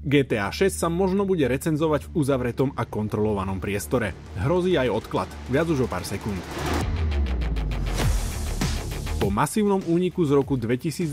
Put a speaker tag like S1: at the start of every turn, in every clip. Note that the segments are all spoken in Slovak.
S1: GTA 6 sa možno bude recenzovať v uzavretom a kontrolovanom priestore. Hrozí aj odklad, viac už o pár sekúnd. Po masívnom úniku z roku 2022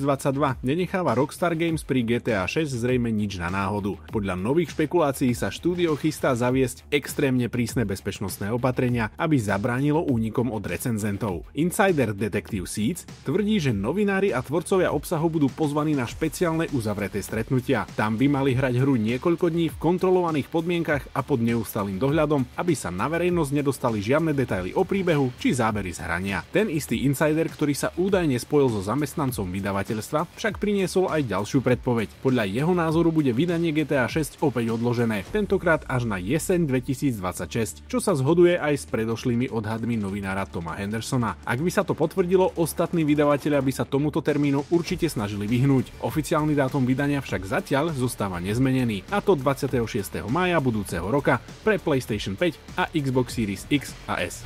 S1: nenecháva Rockstar Games pri GTA 6 zrejme nič na náhodu. Podľa nových špekulácií sa štúdio chystá zaviesť extrémne prísne bezpečnostné opatrenia, aby zabránilo únikom od recenzentov. Insider Detective Seeds tvrdí, že novinári a tvorcovia obsahu budú pozvaní na špeciálne uzavreté stretnutia. Tam by mali hrať hru niekoľko dní v kontrolovaných podmienkach a pod neustálým dohľadom, aby sa na verejnosť nedostali žiadne detaily o príbehu či zábery z hrania. Ten istý insider, ktorý sa údajne spojil so zamestnancom vydavateľstva, však priniesol aj ďalšiu predpoveď. Podľa jeho názoru bude vydanie GTA 6 opäť odložené, tentokrát až na jeseň 2026, čo sa zhoduje aj s predošlými odhadmi novinára Toma Hendersona. Ak by sa to potvrdilo, ostatní vydavatelia by sa tomuto termínu určite snažili vyhnúť. Oficiálny dátum vydania však zatiaľ zostáva nezmenený, a to 26. mája budúceho roka pre PlayStation 5 a Xbox Series X a S.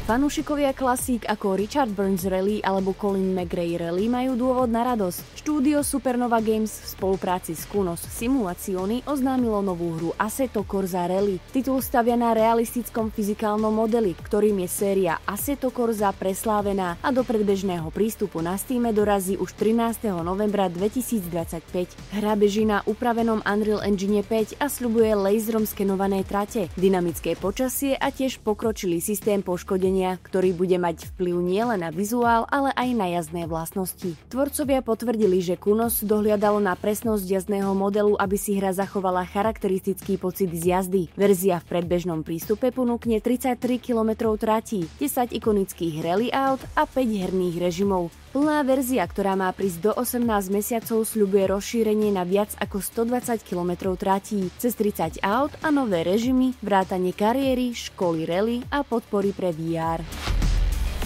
S2: Fanúšikovia klasík ako Richard Burns Rally alebo Colin McRae Rally majú dôvod na radosť. Štúdio Supernova Games v spolupráci s Kunos Simulazioni oznámilo novú hru Assetto Corsa Rally. Titul stavia na realistickom fyzikálnom modeli, ktorým je séria Assetto Corsa preslávená, a do predbežného prístupu na Steame dorazí už 13. novembra 2025. Hra beží na upravenom Unreal Engine 5 a sľubuje laserom skenované trate, dynamické počasie a tiež pokročilý systém poškodenia, ktorý bude mať vplyv nielen na vizuál, ale aj na jazdné vlastnosti. Tvorcovia potvrdili, že Kunos dohliadalo na presnosť jazdného modelu, aby si hra zachovala charakteristický pocit z jazdy. Verzia v predbežnom prístupe ponúkne 33 km tratí, 10 ikonických rally aut a 5 herných režimov. Plná verzia, ktorá má prísť do 18 mesiacov, sľubuje rozšírenie na viac ako 120 km tratí, cez 30 aut a nové režimy, vrátane kariéry, školy rally a podpory pre VR.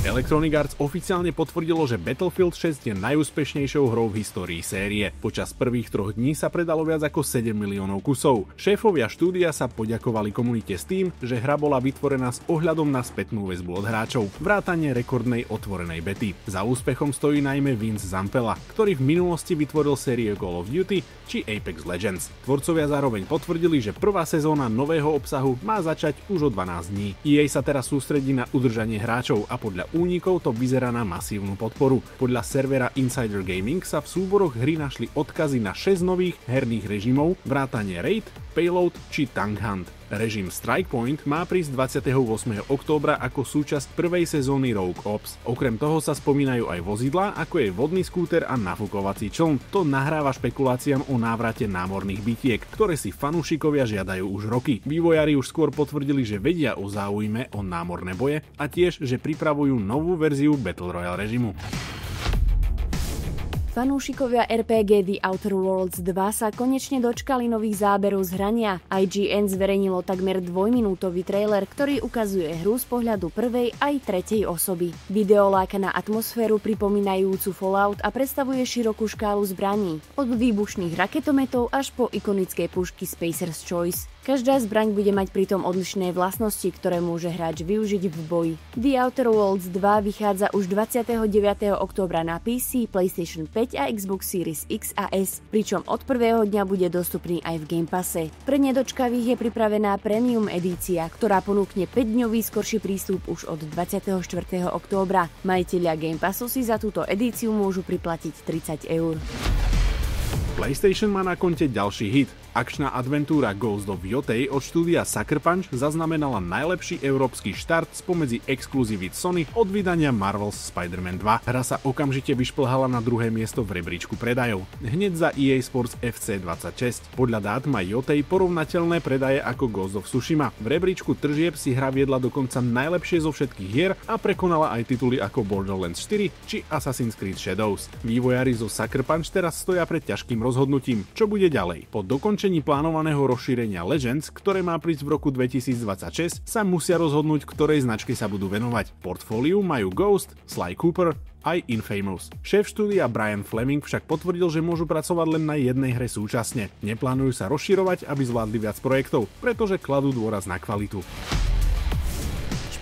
S1: Electronic Arts oficiálne potvrdilo, že Battlefield 6 je najúspešnejšou hrou v histórii série. Počas prvých 3 dní sa predalo viac ako 7 miliónov kusov. Šéfovia štúdia sa poďakovali komunite s tým, že hra bola vytvorená s ohľadom na spätnú väzbu od hráčov, vrátane rekordnej otvorenej bety. Za úspechom stojí najmä Vince Zampella, ktorý v minulosti vytvoril série Call of Duty či Apex Legends. Tvorcovia zároveň potvrdili, že prvá sezóna nového obsahu má začať už o 12 dní. EA sa teraz sústredí na udržanie hráčov a podľa únikov to vyzerá na masívnu podporu. Podľa servera Insider Gaming sa v súboroch hry našli odkazy na 6 nových herných režimov, vrátane Raid, Payload či Tank Hunt. Režim Strike Point má prísť 28. októbra ako súčasť prvej sezóny Rogue Ops. Okrem toho sa spomínajú aj vozidlá, ako je vodný skúter a nafúkovací čln. To nahráva špekuláciám o návrate námorných bitiek, ktoré si fanúšikovia žiadajú už roky. Vývojári už skôr potvrdili, že vedia o záujme o námorné boje a tiež, že pripravujú novú verziu Battle Royale režimu.
S2: Fanúšikovia RPG The Outer Worlds 2 sa konečne dočkali nových záberov z hrania. IGN zverejnilo takmer 2-minútový trailer, ktorý ukazuje hru z pohľadu prvej aj tretej osoby. Video láka na atmosféru pripomínajúcu Fallout a predstavuje širokú škálu zbraní, od výbušných raketometov až po ikonické pušky Spacer's Choice. Každá zbraň bude mať pritom odlišné vlastnosti, ktoré môže hráč využiť v boji. The Outer Worlds 2 vychádza už 29. októbra na PC, PlayStation 5 a Xbox Series X a S, pričom od prvého dňa bude dostupný aj v Game Passe. Pre nedočkavých je pripravená premium edícia, ktorá ponúkne 5-dňový skorší prístup už od 24. októbra. Majitelia Game Passu si za túto edíciu môžu priplatiť 30 €.
S1: PlayStation má na konte ďalší hit. Akčná adventúra Ghost of Yotei od štúdia Sucker Punch zaznamenala najlepší európsky štart spomedzi exkluzivít Sony od vydania Marvel's Spider-Man 2. Hra sa okamžite vyšplhala na druhé miesto v rebríčku predajov, hneď za EA Sports FC26. Podľa dát má Yotei porovnateľné predaje ako Ghost of Tsushima. V rebríčku tržieb si hra viedla dokonca najlepšie zo všetkých hier a prekonala aj tituly ako Borderlands 4 či Assassin's Creed Shadows. Vývojári zo Sucker Punch teraz stoja pred ťažkým rozhodnutím, čo bude ďalej. Po dokončení plánovaného rozšírenia Legends, ktoré má prísť v roku 2026, sa musia rozhodnúť, ktorej značke sa budú venovať. Portfóliu majú Ghost, Sly Cooper aj Infamous. Šéf štúdia Brian Fleming však potvrdil, že môžu pracovať len na jednej hre súčasne. Neplánujú sa rozširovať, aby zvládli viac projektov, pretože kladú dôraz na kvalitu.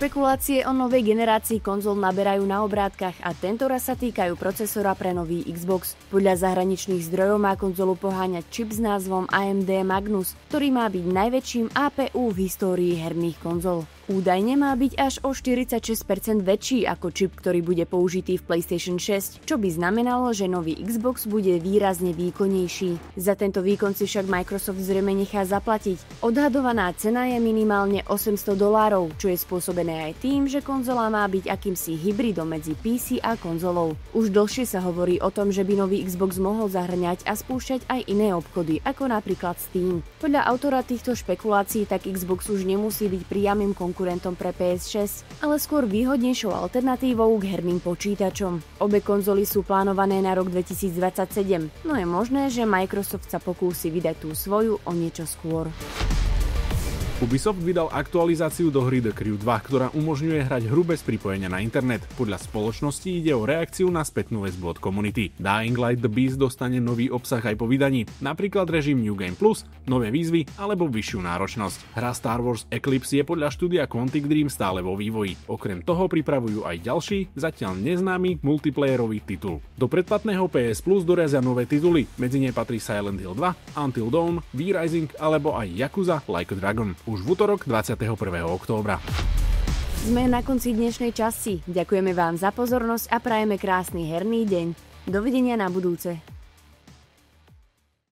S2: Špekulácie o novej generácii konzol naberajú na obrátkach a tentoraz sa týkajú procesora pre nový Xbox. Podľa zahraničných zdrojov má konzolu poháňať čip s názvom AMD Magnus, ktorý má byť najväčším APU v histórii herných konzol. Údajne má byť až o 46% väčší ako čip, ktorý bude použitý v PlayStation 6, čo by znamenalo, že nový Xbox bude výrazne výkonnejší. Za tento výkon si však Microsoft zrejme nechá zaplatiť. Odhadovaná cena je minimálne $800, čo je spôsobené aj tým, že konzola má byť akýmsi hybridom medzi PC a konzolou. Už dlhšie sa hovorí o tom, že by nový Xbox mohol zahrňať a spúšťať aj iné obchody, ako napríklad Steam. Podľa autora týchto špekulácií tak Xbox už nemusí byť priamym konkurentom pre PS6, ale skôr výhodnejšou alternatívou k herným počítačom. Obe konzoly sú plánované na rok 2027, no je možné, že Microsoft sa pokúsi vydať tú svoju o niečo skôr.
S1: Ubisoft vydal aktualizáciu do hry The Crew 2, ktorá umožňuje hrať hru bez pripojenia na internet. Podľa spoločnosti ide o reakciu na spätnú väzbu od komunity. Dying Light The Beast dostane nový obsah aj po vydaní, napríklad režim New Game Plus, nové výzvy alebo vyššiu náročnosť. Hra Star Wars Eclipse je podľa štúdia Quantic Dream stále vo vývoji. Okrem toho pripravujú aj ďalší, zatiaľ neznámy multiplayerový titul. Do predplatného PS Plus dorazia nové tituly, medzi ne patrí Silent Hill 2, Until Dawn, V-Rising alebo aj Yakuza Like a Dragon. Už v utorok 21. októbra.
S2: Sme na konci dnešnej časti. Ďakujeme vám za pozornosť a prajeme krásny herný deň. Dovidenia na budúce.